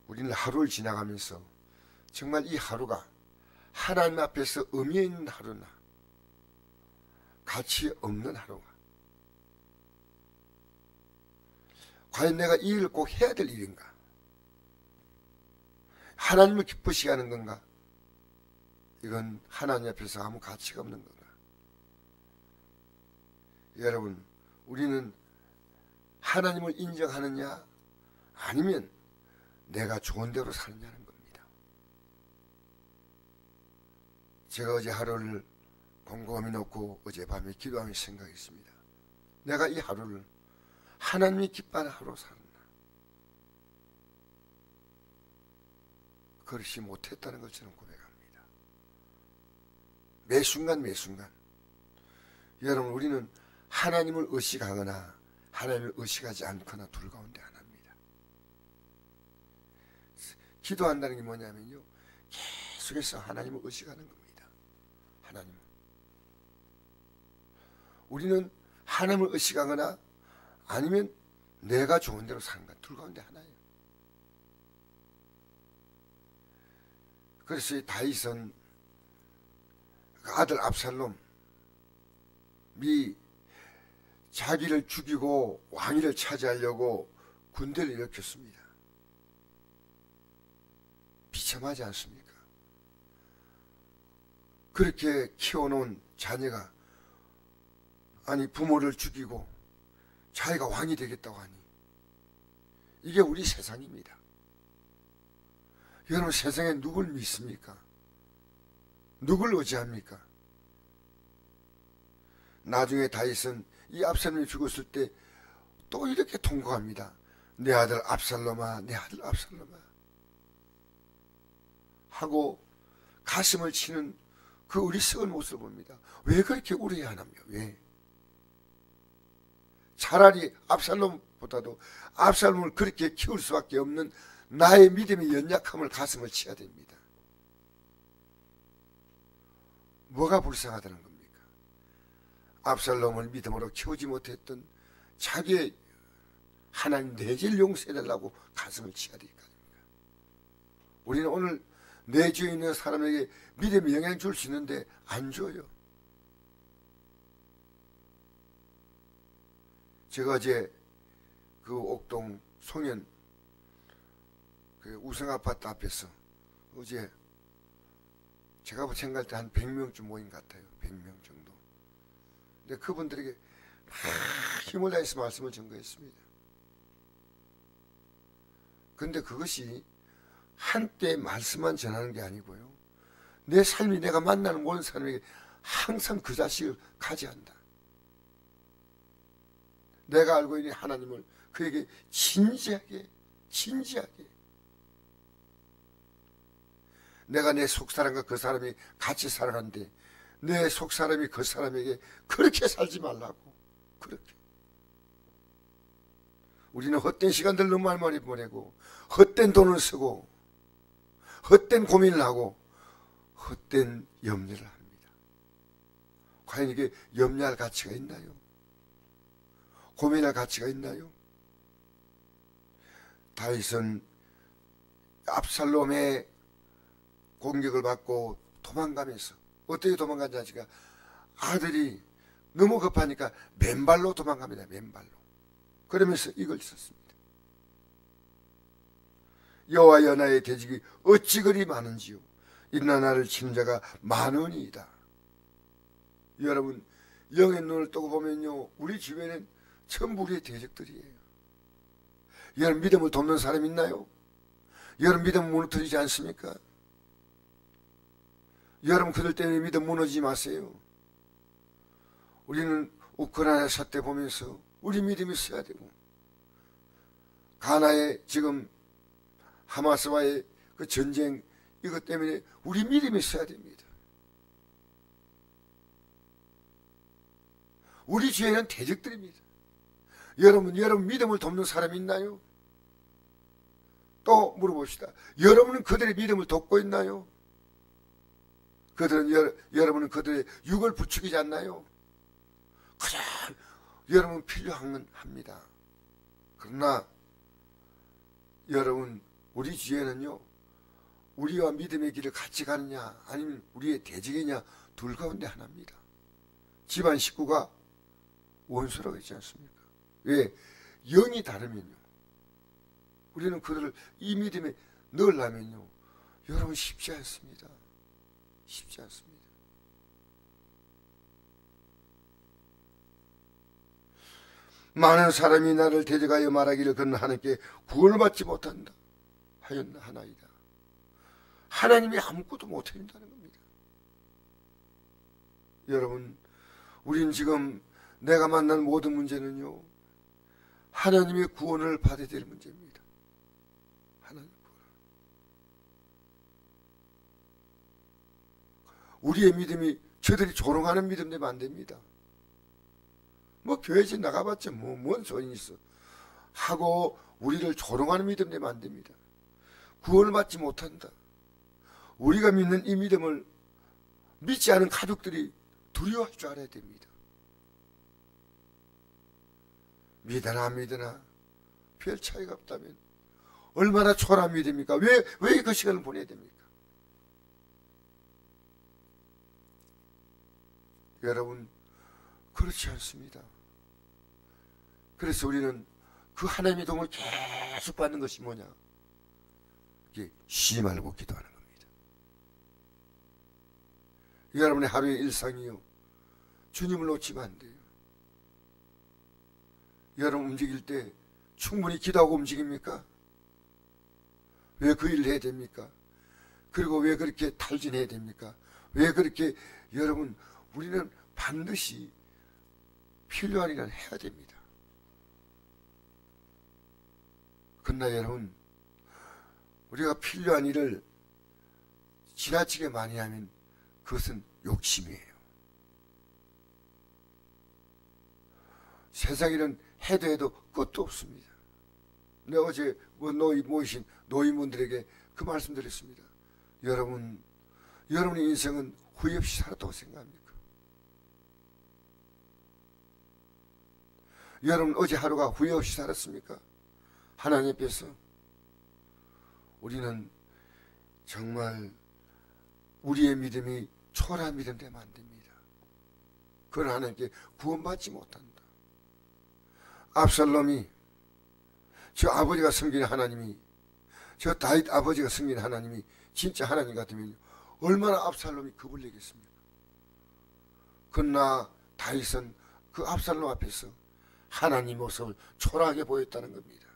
우리는 하루를 지나가면서 정말 이 하루가 하나님 앞에서 의미 있는 하루나 가치 없는 하루가, 과연 내가 이 일을 꼭 해야 될 일인가? 하나님을 기쁘시게 하는 건가? 이건 하나님 앞에서 아무 가치가 없는 건가? 여러분, 우리는 하나님을 인정하느냐 아니면 내가 좋은 대로 사느냐는 겁니다. 제가 어제 하루를 곰곰이 놓고 어젯밤에 기도하며 생각했습니다. 내가 이 하루를 하나님이 기뻐하는 하루로 살았나? 그렇지 못했다는 걸 저는 고백합니다. 매 순간 매 순간 여러분, 우리는 하나님을 의식하거나 하나님을 의식하지 않거나 둘 가운데 하나입니다. 기도한다는 게 뭐냐면요, 계속해서 하나님을 의식하는 겁니다. 하나님, 우리는 하나님을 의식하거나 아니면 내가 좋은 대로 사는 것, 둘 가운데 하나예요. 그래서 다윗은 아들 압살롬이 자기를 죽이고 왕위를 차지하려고 군대를 일으켰습니다. 비참하지 않습니까? 그렇게 키워놓은 자녀가 아니 부모를 죽이고 자기가 왕이 되겠다고 하니, 이게 우리 세상입니다. 여러분, 세상에 누굴 믿습니까? 누굴 의지합니까? 나중에 다윗은 이 압살롬이 죽었을 때 또 이렇게 통곡합니다. 내 아들 압살롬아, 내 아들 압살롬아 하고 가슴을 치는 그 어리석은 모습을 봅니다. 왜 그렇게 울어야 하나며? 왜? 차라리 압살롬보다도 압살롬을 그렇게 키울 수밖에 없는 나의 믿음의 연약함을 가슴을 치야 됩니다. 뭐가 불쌍하다는 겁니까? 압살롬을 믿음으로 키우지 못했던 자기의 하나님 내질 용서해달라고 가슴을 치야 될까? 우리는 오늘 내 주위에 있는 사람에게 믿음의 영향을 줄 수 있는데 안 줘요. 제가 어제 그 옥동 송현 그 우성아파트 앞에서 어제 제가 생각할 때 한 100명쯤 모인 것 같아요. 100명 정도. 근데 그분들에게 막 힘을 다해서 말씀을 전거했습니다. 근데 그것이 한때 말씀만 전하는 게 아니고요, 내 삶이 내가 만나는 모든 사람에게 항상 그 자식을 가져한다. 내가 알고 있는 하나님을 그에게 진지하게 내가 내 속사람과 그 사람이 같이 살아가는데 내 속사람이 그 사람에게 그렇게 살지 말라고. 그렇게 우리는 헛된 시간들 너무 많이 보내고 헛된 돈을 쓰고 헛된 고민을 하고 헛된 염려를 합니다. 과연 이게 염려할 가치가 있나요? 고민할 가치가 있나요? 다윗은 압살롬의 공격을 받고 도망가면서 어떻게 도망간지 아들이 너무 급하니까 맨발로 도망갑니다. 맨발로. 그러면서 이걸 썼습니다. 여호와여 나의 대적이 어찌 그리 많은지요, 이나 나를 치는 자가 많으니이다. 여러분, 영의 눈을 뜨고 보면요, 우리 주변엔 전부 우리의 대적들이에요. 여러분, 믿음을 돕는 사람 있나요? 여러분, 믿음 무너뜨리지 않습니까? 여러분, 그들 때문에 믿음 무너지지 마세요. 우리는 우크라이나 사태 보면서 우리 믿음이 있어야 되고, 가나의 지금 하마스와의 그 전쟁, 이것 때문에 우리 믿음이 있어야 됩니다. 우리 주위에는 대적들입니다. 여러분 믿음을 돕는 사람이 있나요? 또 물어봅시다. 여러분은 그들의 믿음을 돕고 있나요? 여러분은 그들의 육을 부추기지 않나요? 그냥 여러분 필요한 건 합니다. 그러나 여러분 우리 주에는요, 우리와 믿음의 길을 같이 가느냐 아니면 우리의 대적이냐 둘 가운데 하나입니다. 집안 식구가 원수라고 했지 않습니까? 왜? 영이 다르면요, 우리는 그들을 이 믿음에 넣으려면요, 여러분 쉽지 않습니다. 쉽지 않습니다. 많은 사람이 나를 대적하여 말하기를 그는 하나님께 구원을 받지 못한다 하였나이다. 하나님이 아무것도 못해준다는 겁니다. 여러분, 우린 지금 내가 만난 모든 문제는요, 하나님의 구원을 받아야 될 문제입니다. 하나님 구원. 우리의 믿음이 저들이 조롱하는 믿음 되면 안 됩니다. 뭐 교회지 나가봤자 뭔 소용이 있어 하고 우리를 조롱하는 믿음 되면 안 됩니다. 구원을 받지 못한다. 우리가 믿는 이 믿음을 믿지 않은 가족들이 두려워할 줄 알아야 됩니다. 믿으나 안 믿으나 별 차이가 없다면 얼마나 초라한 믿음입니까? 왜 그 시간을 보내야 됩니까? 여러분, 그렇지 않습니다. 그래서 우리는 그 하나님의 도움을 계속 받는 것이 뭐냐? 이게 쉬지 말고 기도하는 겁니다. 여러분의 하루의 일상이요, 주님을 놓치면 안 돼요. 여러분 움직일 때 충분히 기도하고 움직입니까? 왜 그 일을 해야 됩니까? 그리고 왜 그렇게 탈진해야 됩니까? 왜 그렇게 여러분, 우리는 반드시 필요한 일을 해야 됩니다. 그러나 여러분, 우리가 필요한 일을 지나치게 많이 하면 그것은 욕심이에요. 세상 일은 해도 끝도 없습니다. 내가 어제 모이신 노인분들에게 그 말씀 드렸습니다. 여러분의 인생은 후회 없이 살았다고 생각합니까? 여러분 어제 하루가 후회 없이 살았습니까? 하나님 앞에서 우리는 정말 우리의 믿음이 초라한 믿음 되면 안 됩니다. 그건 하나님께 구원받지 못한다. 압살롬이, 저 아버지가 섬기는 하나님이, 저 다윗 아버지가 섬기는 하나님이 진짜 하나님 같으면 얼마나 압살롬이 겁을 내겠습니까? 그러나 다윗은 그 압살롬 앞에서 하나님 모습을 초라하게 보였다는 겁니다.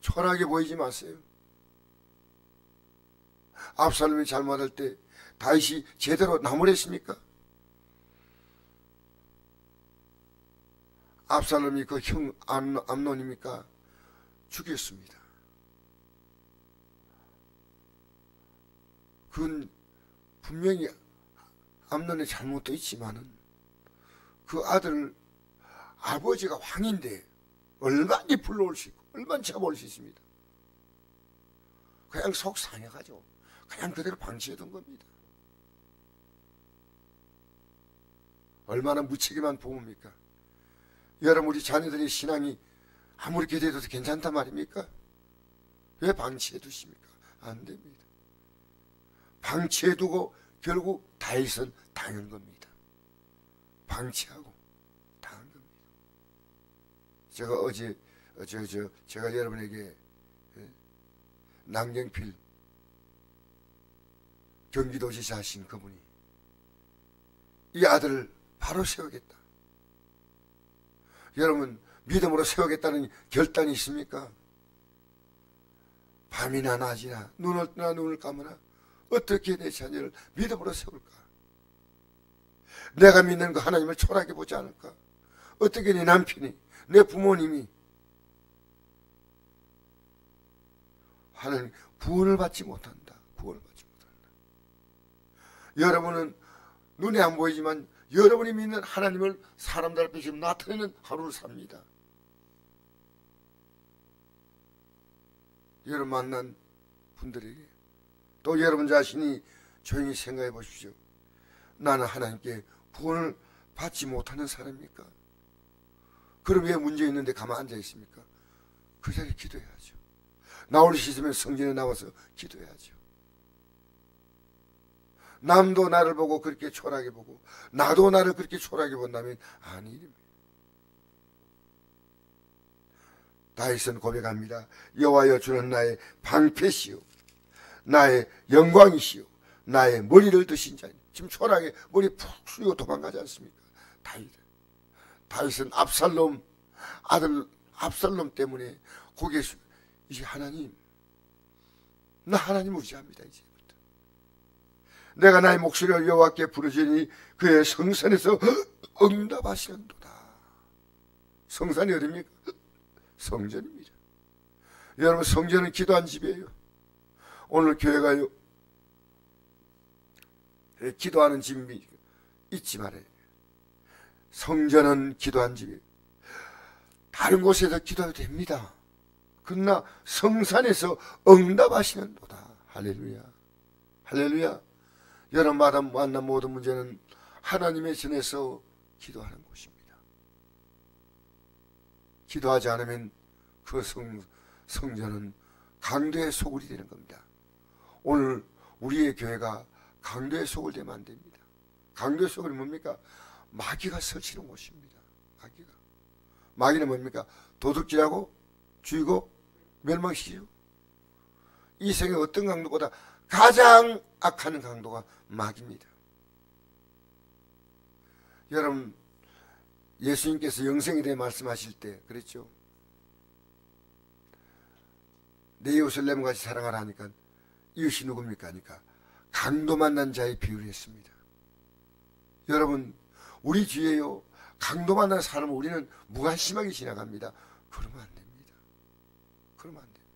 초라하게 보이지 마세요. 압살롬이 잘못할 때 다윗이 제대로 나무랬습니까? 압살롬이 그 형 암논입니까? 죽였습니다. 그건 분명히 암논의 잘못도 있지만은 그 아들 아버지가 왕인데 얼마나 불러올 수 있고 얼마나 잡아올 수 있습니다. 그냥 속 상해가지고 그냥 그대로 방치해둔 겁니다. 얼마나 무책임한 부모입니까? 여러분, 우리 자녀들의 신앙이 아무리 기대해도 괜찮단 말입니까? 왜 방치해 두십니까? 안 됩니다. 방치해 두고 결국 다윗은 당한 겁니다. 방치하고 당한 겁니다. 제가 어제 제가 여러분에게 남경필 경기도지사 하신 그분이 이 아들을 바로 세우겠다. 여러분, 믿음으로 세우겠다는 결단이 있습니까? 밤이나 낮이나 눈을 뜨나 눈을 감으나 어떻게 내 자녀를 믿음으로 세울까? 내가 믿는 그 하나님을 초라하게 보지 않을까? 어떻게 내 남편이, 내 부모님이 하나님 구원을 받지 못한다. 구원을 받지 못한다. 여러분은 눈에 안 보이지만 여러분이 믿는 하나님을 사람들 앞에 지금 나타내는 하루를 삽니다. 여러분 만난 분들에게 또 여러분 자신이 조용히 생각해 보십시오. 나는 하나님께 구원을 받지 못하는 사람입니까? 그럼 왜 문제 있는데 가만 앉아 있습니까? 그 자리에 기도해야죠. 나올 수 있으면 성전에 나와서 기도해야죠. 남도 나를 보고 그렇게 초라하게 보고 나도 나를 그렇게 초라하게 본다면 아니. 다윗은 고백합니다. 여호와여, 주는 나의 방패시요 나의 영광이시요 나의 머리를 드신 자니. 지금 초라하게 머리 푹 숙이고 도망가지 않습니까? 다윗은 아들 압살롬 때문에 고개 이제 하나님, 나 하나님 의지합니다. 이제부터 내가 나의 목소리를 여호와께 부르짖으니 그의 성산에서 응답하시는도다. 성산이 어딥니까? 성전입니다. 여러분, 성전은 기도한 집이에요. 오늘 교회가요, 기도하는 집이 잊지 말아요. 성전은 기도한 집이에요. 다른 곳에서 기도해도 됩니다. 그러나 성산에서 응답하시는도다. 할렐루야, 할렐루야. 여러분마다 만난 모든 문제는 하나님의 전에서 기도하는 곳입니다. 기도하지 않으면 그 성전은 강도의 소굴이 되는 겁니다. 오늘 우리의 교회가 강도의 소굴 되면 안 됩니다. 강도의 소굴이 뭡니까? 마귀가 설치는 곳입니다. 마귀는 뭡니까? 도둑질하고 죽이고 멸망시키고, 이 세상의 어떤 강도보다 가장 악한 강도가 마귀입니다. 여러분, 예수님께서 영생에 대해 말씀하실 때 그랬죠. 내 이웃을 내 몸같이 사랑하라 하니까 이웃이 누굽니까 하니까 강도 만난 자의 비유를 했습니다. 여러분, 우리 뒤에요, 강도 만난 사람을 우리는 무관심하게 지나갑니다. 그러면 안 됩니다. 그러면 안 됩니다.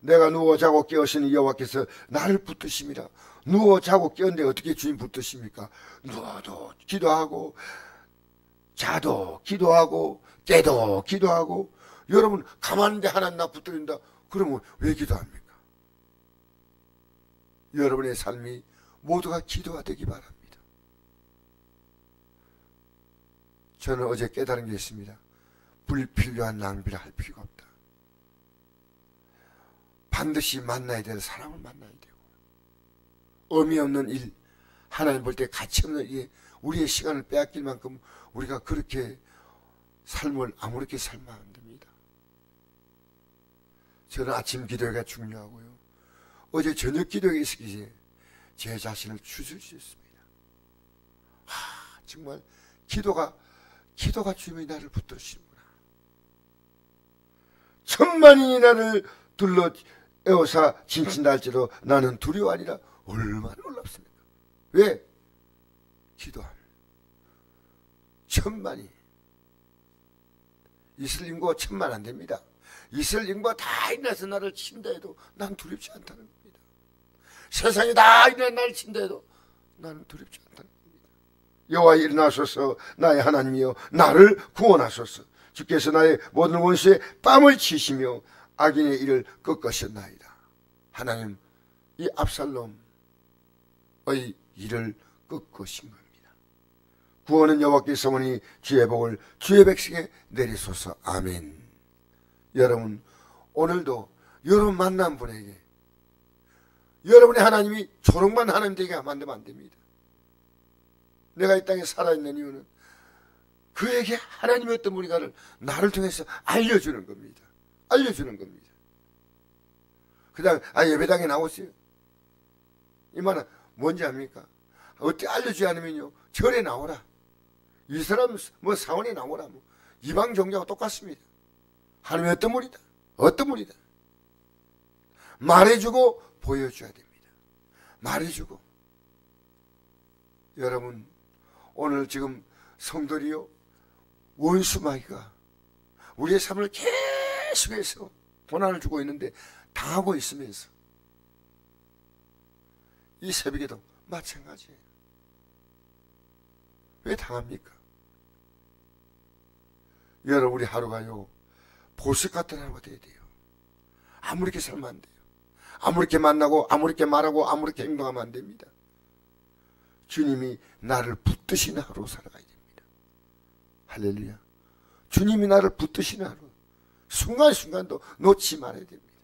내가 누워 자고 깨었으니 여호와께서 나를 붙드심이라. 누워 자고 깨었는데 어떻게 주님 붙드십니까? 누워도 기도하고 자도 기도하고 깨도 기도하고. 여러분, 가만한데 하나님 나 붙들린다 그러면 왜 기도합니까? 여러분의 삶이 모두가 기도가 되기 바랍니다. 저는 어제 깨달은 게 있습니다. 불필요한 낭비를 할 필요가 없다. 반드시 만나야 될 사람을 만나야 되고, 의미 없는 일, 하나님 볼 때 가치 없는 일에 우리의 시간을 빼앗길 만큼 우리가 그렇게 삶을 아무렇게 살면 안 됩니다. 저는 아침 기도가 중요하고요, 어제 저녁 기도에 있었기에 제 자신을 추스렸습니다. 정말 기도가 주님이 나를 붙드시는구나. 천만인이 나를 둘러 에워사 진친다 할지라도 나는 두려워하리라. 얼마나 놀랍습니까? 왜? 기도하면 천만이, 이스라엘 인구가 1000만 안 됩니다. 이스라엘 인구가 다 일어나서 나를 친다 해도 난 두렵지 않다는 겁니다. 세상이 다 일어나 나를 친다 해도 나는 두렵지 않다는 겁니다. 여호와 일어나소서, 나의 하나님이여 나를 구원하소서. 주께서 나의 모든 원수의 뺨을 치시며 악인의 일을 꺾으셨나이다. 하나님, 이 압살롬의 일을 꺾으신 겁니다. 구원은 여호와께서 오니 주의 복을 주의 백성에 내리소서. 아멘. 여러분, 오늘도 여러분 만난 분에게 여러분의 하나님이 조롱만 하나님 되게 만들면 안 됩니다. 내가 이 땅에 살아있는 이유는 그에게 하나님이 어떤 분인가를 나를 통해서 알려주는 겁니다. 알려주는 겁니다. 그냥 예배당에 나오세요. 이 말은 뭔지 압니까? 어떻게 알려주지 않으면요, 절에 나오라, 이 사람 사원에 나오라, 이방 종교하고 똑같습니다. 하나님이 어떤 분이다, 어떤 분이다 말해주고 보여줘야 됩니다. 말해주고. 여러분, 오늘 지금 성들이요, 원수 마귀가 우리의 삶을 계속해서 고난을 주고 있는데 당하고 있으면서 이 새벽에도 마찬가지예요. 왜 당합니까? 여러분, 우리 하루가요, 보석 같은 하루가 돼야 돼요. 아무렇게 살면 안 돼요. 아무렇게 만나고 아무렇게 말하고 아무렇게 행동하면 안 됩니다. 주님이 나를 붙드신 하루 살아가야 됩니다. 할렐루야. 주님이 나를 붙드시는 하루, 순간순간도 놓지 말아야 됩니다.